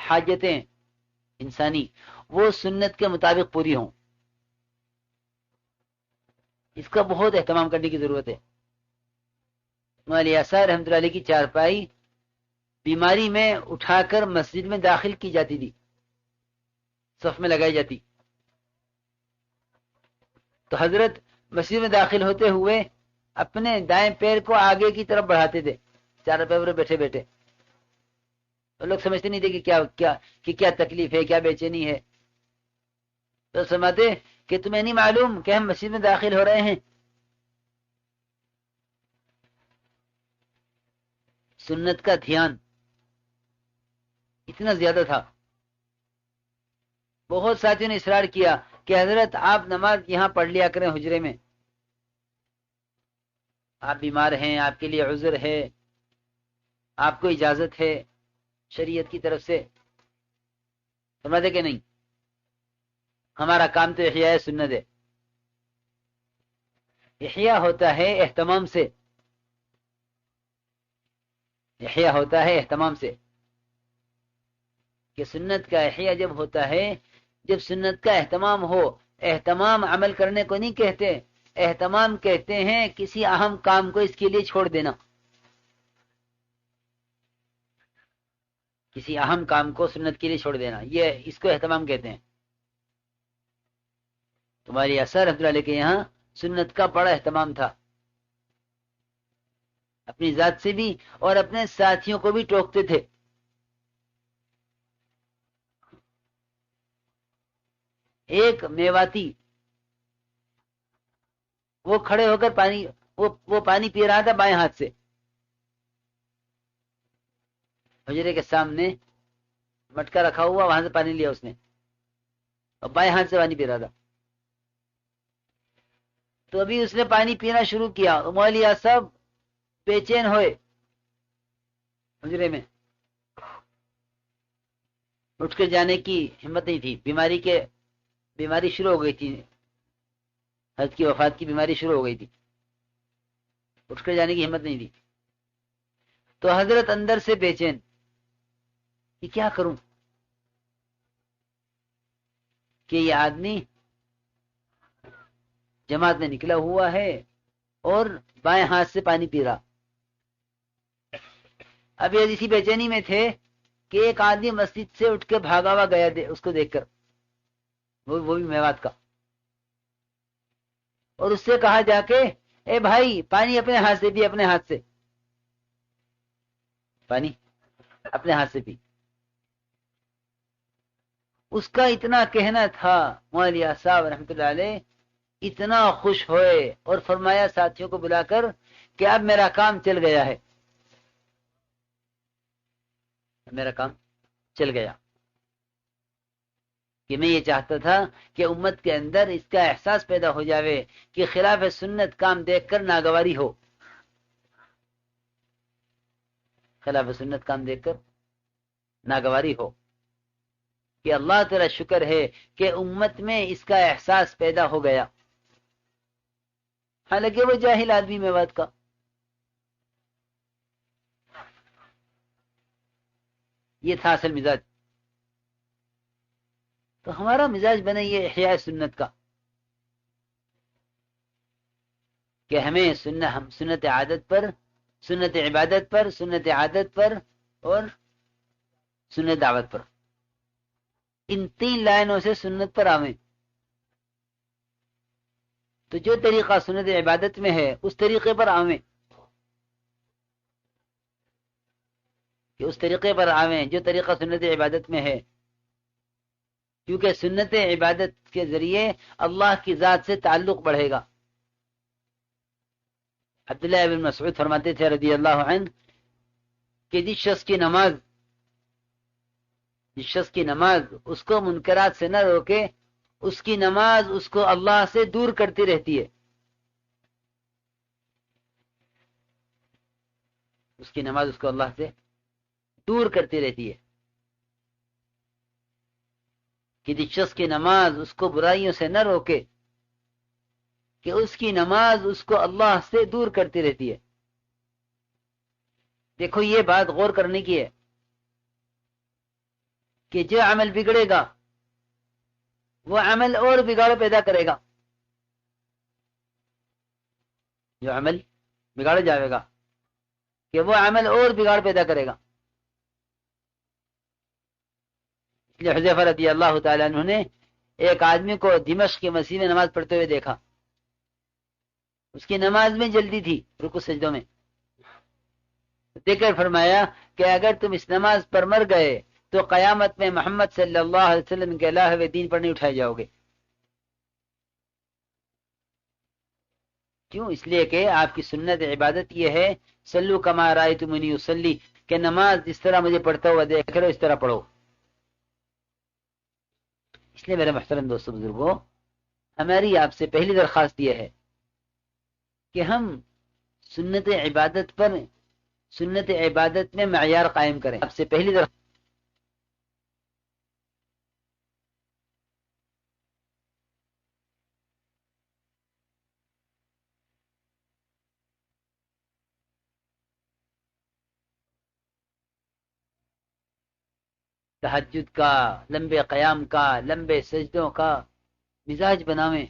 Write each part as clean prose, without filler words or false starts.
حاجتیں انسانی وہ سنت کے مطابق پوری ہوں. اس کا بہت اہتمام کرنے کی ضرورت ہے. مولانا یاسر رحمۃ اللہ علیہ کی چارپائی بیماری میں اٹھا کر مسجد میں داخل کی جاتی تھی، صف میں لگائی جاتی. تو حضرت مسجد میں داخل ہوتے ہوئے اپنے دائیں پیر کو آگے کی طرف بڑھاتے تھے، چار پیر پر بیٹھے بیٹھے. لوگ سمجھتے نہیں تھے کہ کیا تکلیف ہے، کیا بے چینی ہے. تو سمجھتے کہ تمہیں نہیں معلوم کہ ہم مسجد میں داخل ہو رہے ہیں. سنت کا دھیان اتنا زیادہ تھا. بہت ساتھیوں نے اصرار کیا کہ حضرت آپ نماز یہاں پڑھ لیا کریں حجرے میں، آپ بیمار ہیں، آپ کے لیے عذر ہے، آپ کو اجازت ہے شریعت کی طرف سے. سمجھتے کہ نہیں، ہمارا کام تو احیاء سنت ہے. احیاء ہوتا ہے اہتمام سے، احیاء ہوتا ہے اہتمام سے. کہ سنت کا احیاء جب ہوتا ہے، جب سنت کا اہتمام ہو. اہتمام عمل کرنے کو نہیں کہتے، اہتمام کہتے ہیں کسی اہم کام کو اس کے لیے چھوڑ دینا. کسی اہم کام کو سنت کے لیے چھوڑ دینا، یہ اس کو اہتمام کہتے ہیں. تمہاری اثر رحمۃ اللہ علیہ کے یہاں سنت کا بڑا اہتمام تھا، اپنی ذات سے بھی اور اپنے ساتھیوں کو بھی ٹوکتے تھے. ایک میواتی وہ کھڑے ہو کر وہ پانی پی رہا تھا بائیں ہاتھ سے. حجرے کے سامنے مٹکا رکھا ہوا، وہاں سے پانی لیا اس نے اور بائیں ہاتھ سے پانی پی رہا تھا. تو ابھی اس نے پانی پینا شروع کیا، مولیا سب بے چین ہوئے حجرے میں. اٹھ کے جانے کی ہمت نہیں تھی، بیماری شروع ہو گئی تھی، حضرت کی وفات کی بیماری شروع ہو گئی تھی. اٹھ کر جانے کی ہمت نہیں تھی. تو حضرت اندر سے بے چین کہ کیا کروں، کہ یہ آدمی جماعت میں نکلا ہوا ہے اور بائیں ہاتھ سے پانی پی رہا. ابھی اسی بے چینی میں تھے کہ ایک آدمی مسجد سے اٹھ کے بھاگا ہوا گیا اس کو دیکھ کر، وہ بھی میوات کا. اور اس سے کہا جا کے، اے بھائی پانی اپنے ہاتھ سے پی، اپنے ہاتھ سے پانی اپنے ہاتھ سے پی. اس کا اتنا کہنا تھا، مولانا صاحب رحمۃ اللہ علیہ اتنا خوش ہوئے اور فرمایا ساتھیوں کو بلا کر کہ اب میرا کام چل گیا ہے، میرا کام چل گیا. کہ میں یہ چاہتا تھا کہ امت کے اندر اس کا احساس پیدا ہو جاوے کہ خلاف سنت کام دیکھ کر ناگواری ہو، خلاف سنت کام دیکھ کر ناگواری ہو. کہ اللہ تعالی شکر ہے کہ امت میں اس کا احساس پیدا ہو گیا. حالانکہ وہ جاہل آدمی میوات کا. یہ تھا اصل مزاج. تو ہمارا مزاج بنے یہ احیاء سنت کا کہ ہمیں ہم سنت عادت پر، سنت عبادت پر، سنت عادت پر اور سنت دعوت پر، ان 3 لائنوں سے سنت پر آویں. تو جو طریقہ سنت عبادت میں ہے اس طریقے پر آویں، کہ اس طریقے پر آویں جو طریقہ سنت عبادت میں ہے. کیونکہ سنت عبادت کے ذریعے اللہ کی ذات سے تعلق بڑھے گا. عبداللہ ابن مسعود فرماتے تھے رضی اللہ عنہ کہ جس شخص کی نماز اس کو منکرات سے نہ روکے، اس کی نماز اس کو اللہ سے دور کرتی رہتی ہے. اس کی نماز اس کو اللہ سے دور کرتی رہتی ہے. کہ جس شخص کی نماز اس کو برائیوں سے نہ روکے، کہ اس کی نماز اس کو اللہ سے دور کرتی رہتی ہے. دیکھو یہ بات غور کرنے کی ہے کہ جو عمل بگڑے گا وہ عمل اور بگاڑ پیدا کرے گا. جو عمل بگاڑ جائے گا کہ وہ عمل اور بگاڑ پیدا کرے گا. اس لیے حذیفہ رضی اللہ تعالیٰ عنہ نے ایک آدمی کو دمشق کی مسجد میں نماز پڑھتے ہوئے دیکھا. اس کی نماز میں جلدی تھی رکوع سجدوں میں. دیکھ کر فرمایا کہ اگر تم اس نماز پر مر گئے تو قیامت میں محمد صلی اللہ علیہ وسلم کے اللہ ہوئے دین پر نہیں اٹھائے جاؤ گے. کیوں؟ اس لیے کہ آپ کی سنت عبادت یہ ہے صلو کما رأیتمونی اصلی، کہ نماز جس طرح مجھے پڑھتا ہوا دیکھ رہے ہو اس طرح پڑھو. اس لیے میرے محترم دوستو بزرگوں، ہماری آپ سے پہلی درخواست یہ ہے کہ ہم سنت عبادت میں معیار قائم کریں. آپ سے پہلی درخواست تہجد کا، لمبے قیام کا، لمبے سجدوں کا مزاج بناویں،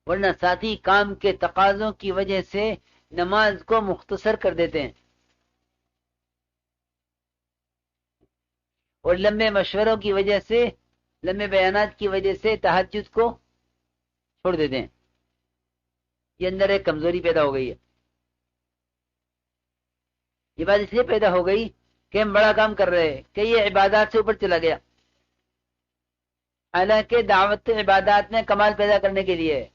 ورنہ ساتھی کام کے تقاضوں کی وجہ سے نماز کو مختصر کر دیتے ہیں اور لمبے مشوروں کی وجہ سے، لمبے بیانات کی وجہ سے تہجد کو چھوڑ دیتے ہیں. یہ اندر ایک کمزوری پیدا ہو گئی ہے. یہ بات اس لیے پیدا ہو گئی کہ ہم بڑا کام کر رہے ہیں کہ یہ عبادات سے اوپر چلا گیا، حالانکہ دعوت عبادات میں کمال پیدا کرنے کے لیے ہے.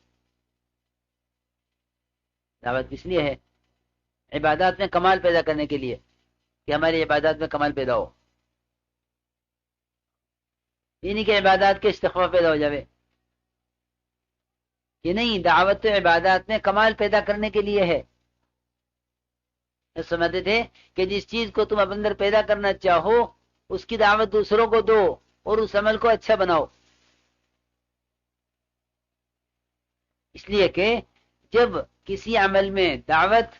دعوت اس لیے ہے عبادات میں کمال پیدا کرنے کے لیے کہ ہماری عبادات میں کمال پیدا ہو، یہ نہیں کہ عبادات کے استخفاف پیدا ہو جاوے. یہ نہیں، دعوت عبادات میں کمال پیدا کرنے کے لیے ہے. سمجھتے تھے کہ جس چیز کو تم اندر پیدا کرنا چاہو اس کی دعوت دوسروں کو دو اور اس عمل کو اچھا بناؤ. اس لیے کہ جب کسی عمل میں دعوت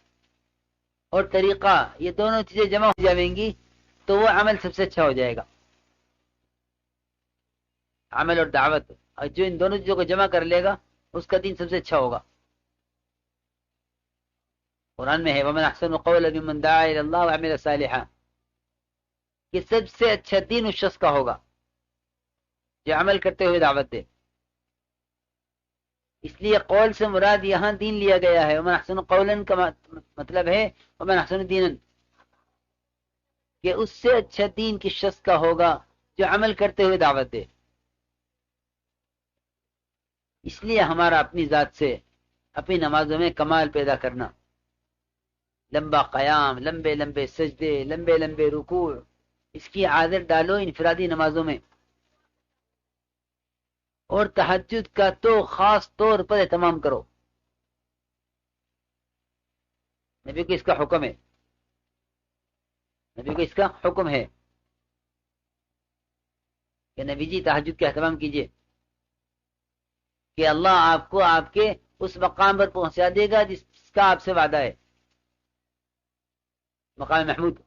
اور طریقہ یہ دونوں چیزیں جمع ہو جائیں گی تو وہ عمل سب سے اچھا ہو جائے گا. عمل اور دعوت، اور جو ان دونوں چیزوں کو جمع کر لے گا اس کا دین سب سے اچھا ہوگا. قرآن میں ہے وَمَنْ أَحْسَنُ قَوْلًا مِمَّنْ دَعَا إِلَى اللَّهِ وَعَمِلَ صَالِحًا، کہ سب سے اچھا دین اس شخص کا ہوگا جو عمل کرتے ہوئے دعوت دے. اس لیے قول سے مراد یہاں دین لیا گیا ہے. وَمَنْ أَحْسَنُ قَوْلًا کا مطلب ہے وَمَنْ أَحْسَنُ دِينًا، کہ اس سے اچھا دین کس شخص کا ہوگا جو عمل کرتے ہوئے دعوت دے. اس لیے ہمارا اپنی ذات سے اپنی نمازوں میں کمال پیدا کرنا، لمبا قیام، لمبے لمبے سجدے، لمبے لمبے رکوع، اس کی عادت ڈالو انفرادی نمازوں میں. اور تہجد کا تو خاص طور پر اہتمام کرو. نبی کو اس کا حکم ہے، نبی کو اس کا حکم ہے کہ نبی جی تہجد کا اہتمام کیجئے کہ اللہ آپ کو آپ کے اس مقام پر پہنچا دے گا جس کا آپ سے وعدہ ہے، مقام محمود.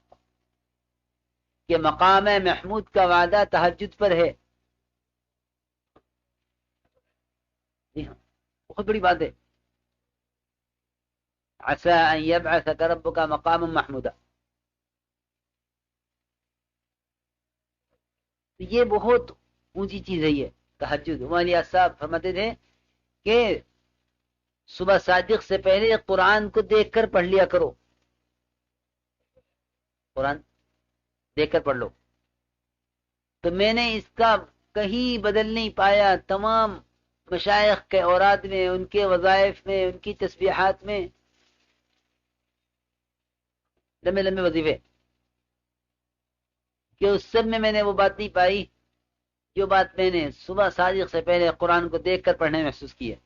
کہ مقام محمود کا وعدہ تہجد پر ہے. جی ہاں، بہت بڑی بات ہے. عسى ان يبعثك ربك مقاما محمودا. یہ بہت اونچی چیز ہے یہ تہجد. مولانا صاحب فرماتے تھے کہ صبح صادق سے پہلے قرآن کو دیکھ کر پڑھ لیا کرو. قرآن دیکھ کر پڑھ لو. تو میں نے اس کا کہیں بدل نہیں پایا. تمام مشائخ کے اوراد میں، ان کے وظائف میں، ان کی تسبیحات میں لمبے لمبے وظیفے، کہ اس سب میں نے وہ بات نہیں پائی جو بات میں نے صبح صادق سے پہلے قرآن کو دیکھ کر پڑھنے میں محسوس کی ہے.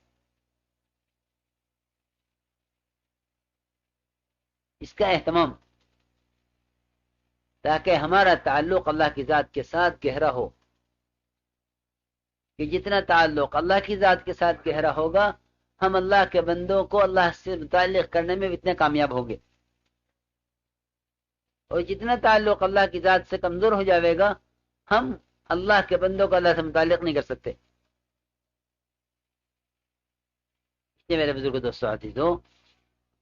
اس کا اہتمام تاکہ ہمارا تعلق اللہ کی ذات کے ساتھ گہرا ہو. کہ جتنا تعلق اللہ کی ذات کے ساتھ گہرا ہوگا ہم اللہ کے بندوں کو اللہ سے متعلق کرنے میں اتنے کامیاب ہوں گے. اور جتنا تعلق اللہ کی ذات سے کمزور ہو جاوے گا ہم اللہ کے بندوں کو اللہ سے متعلق نہیں کر سکتے۔ یہ میرے بزرگ دوستو عزیزو،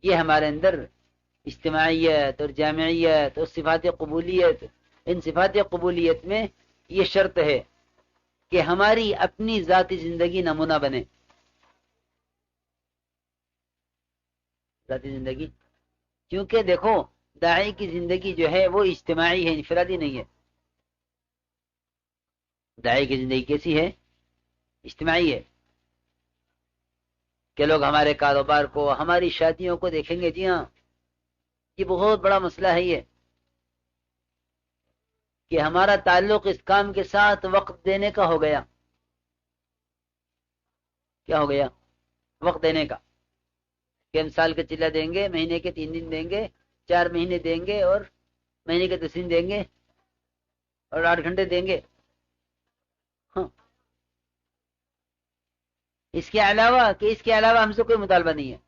یہ ہمارے اندر اجتماعیت اور جامعیت اور صفات قبولیت، ان صفات قبولیت میں یہ شرط ہے کہ ہماری اپنی ذاتی زندگی نمونہ بنے۔ ذاتی زندگی، کیونکہ دیکھو داعی کی زندگی جو ہے وہ اجتماعی ہے، انفرادی نہیں ہے۔ داعی کی زندگی کیسی ہے؟ اجتماعی ہے، کہ لوگ ہمارے کاروبار کو، ہماری شادیوں کو دیکھیں گے۔ جی ہاں، یہ بہت بڑا مسئلہ ہے یہ، کہ ہمارا تعلق اس کام کے ساتھ وقت دینے کا ہو گیا۔ کیا ہو گیا؟ وقت دینے کا، کہ ہم سال کا چلہ دیں گے، مہینے کے 3 دن دیں گے، 4 مہینے دیں گے، اور مہینے کے 10 دن دیں گے، اور 8 گھنٹے دیں گے۔ ہاں، اس کے علاوہ ہم سے کوئی مطالبہ نہیں ہے،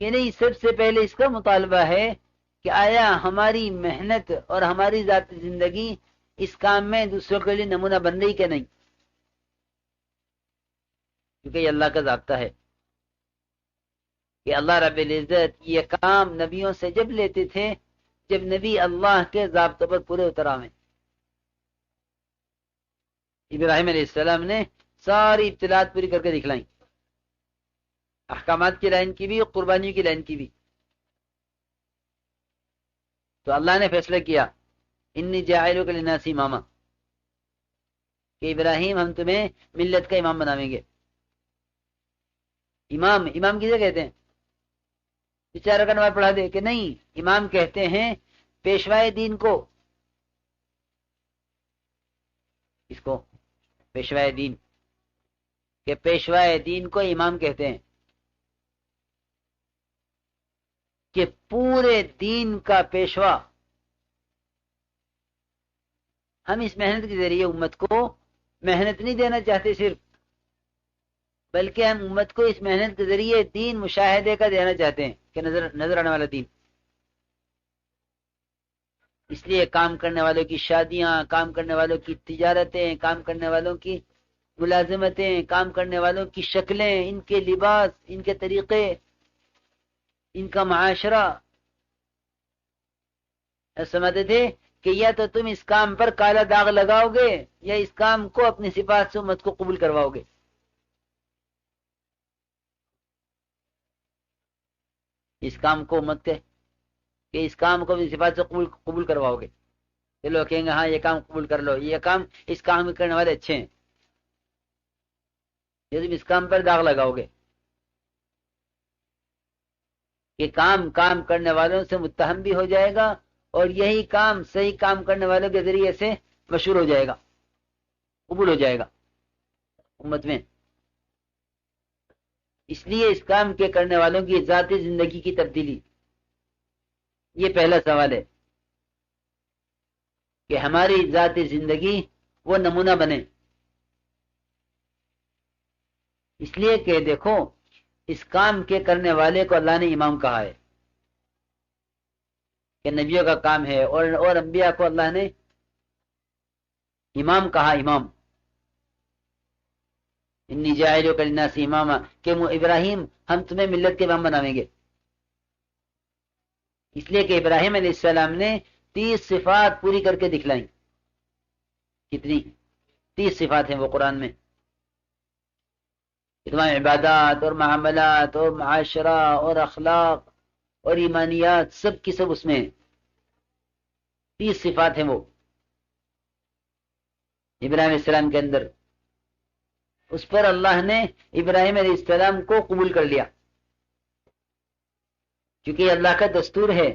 کہ نہیں، سب سے پہلے اس کا مطالبہ ہے کہ آیا ہماری محنت اور ہماری ذاتی زندگی اس کام میں دوسروں کے لیے نمونہ بن رہی کہ نہیں؟ کیونکہ یہ اللہ کا ضابطہ ہے کہ اللہ رب العزت یہ کام نبیوں سے جب لیتے تھے جب نبی اللہ کے ضابطوں پر پورے اتر آویں۔ ابراہیم علیہ السلام نے ساری ابتلاءات پوری کر کے دکھلائیں، احکامات کی لائن کی بھی، قربانیوں کی لائن کی بھی۔ تو اللہ نے فیصلہ کیا، انی جاعلک للناس اماما، کہ ابراہیم ہم تمہیں ملت کا امام بناویں گے۔ امام کسے کہتے ہیں؟ بیچارہ کا نماز پڑھا دے، کہ نہیں، امام کہتے ہیں پیشوائے دین کو۔ اس کو پیشوائے دین، کہ پیشوائے دین کو امام کہتے ہیں، کہ پورے دین کا پیشوا۔ ہم اس محنت کے ذریعے امت کو محنت نہیں دینا چاہتے صرف، بلکہ ہم امت کو اس محنت کے ذریعے دین مشاہدے کا دینا چاہتے ہیں، کہ نظر آنے والا دین۔ اس لیے کام کرنے والوں کی شادیاں، کام کرنے والوں کی تجارتیں، کام کرنے والوں کی ملازمتیں، کام کرنے والوں کی شکلیں، ان کے لباس، ان کے طریقے، ان کا معاشرہ، سمجھتے تھے کہ یا تو تم اس کام پر کالا داغ لگاؤ گے یا اس کام کو اپنی صفات سے امت کو قبول کرواؤ گے۔ اس کام کو امت کے، کہ اس کام کو اپنی صفات سے قبول کرواؤ گے، کہ لوگ کہیں گے ہاں یہ کام قبول کر لو، یہ کام، اس کام کرنے والے اچھے ہیں، یہ تم اس کام پر داغ لگاؤ گے، کہ کام کرنے والوں سے متہم بھی ہو جائے گا، اور یہی کام صحیح کام کرنے والوں کے ذریعے سے مشہور ہو جائے گا، قبول ہو جائے گا امت میں۔ اس لیے اس کام کے کرنے والوں کی ذاتی زندگی کی تبدیلی، یہ پہلا سوال ہے، کہ ہماری ذاتی زندگی وہ نمونہ بنے۔ اس لیے کہ دیکھو اس کام کے کرنے والے کو اللہ نے امام کہا ہے، کہ نبیوں کا کام ہے، اور انبیاء کو اللہ نے امام کہا، امام۔ انی جاعلک للناس اماما، کہ ابراہیم ہم تمہیں ملت کے امام بناویں گے۔ اس لیے کہ ابراہیم علیہ السلام نے 30 صفات پوری کر کے دکھلائیں۔ کتنی؟ 30 صفات ہیں وہ قرآن میں، تمام عبادات اور معاملات اور معاشرہ اور اخلاق اور ایمانیات، سب کی سب اس میں ہیں، 30 صفات ہیں وہ ابراہیم علیہ السلام کے اندر۔ اس پر اللہ نے ابراہیم علیہ السلام کو قبول کر لیا، کیونکہ یہ اللہ کا دستور ہے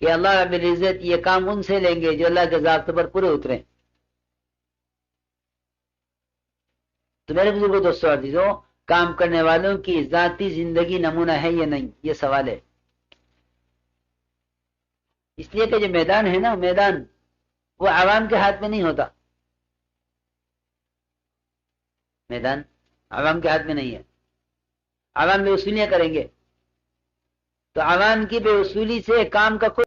کہ اللہ رب العزت یہ کام ان سے لیں گے جو اللہ کے ضابطے پر پورے اتریں۔ تو میرے بزرگوں، دوستو عزیزوں، کام کرنے والوں کی ذاتی زندگی نمونہ ہے یا نہیں، یہ سوال ہے۔ اس لیے کہ جو میدان ہے نا، میدان وہ عوام کے ہاتھ میں نہیں ہوتا، میدان عوام کے ہاتھ میں نہیں ہے۔ عوام بے وصولیاں کریں گے تو عوام کی بے وصولی سے کام کا کوئی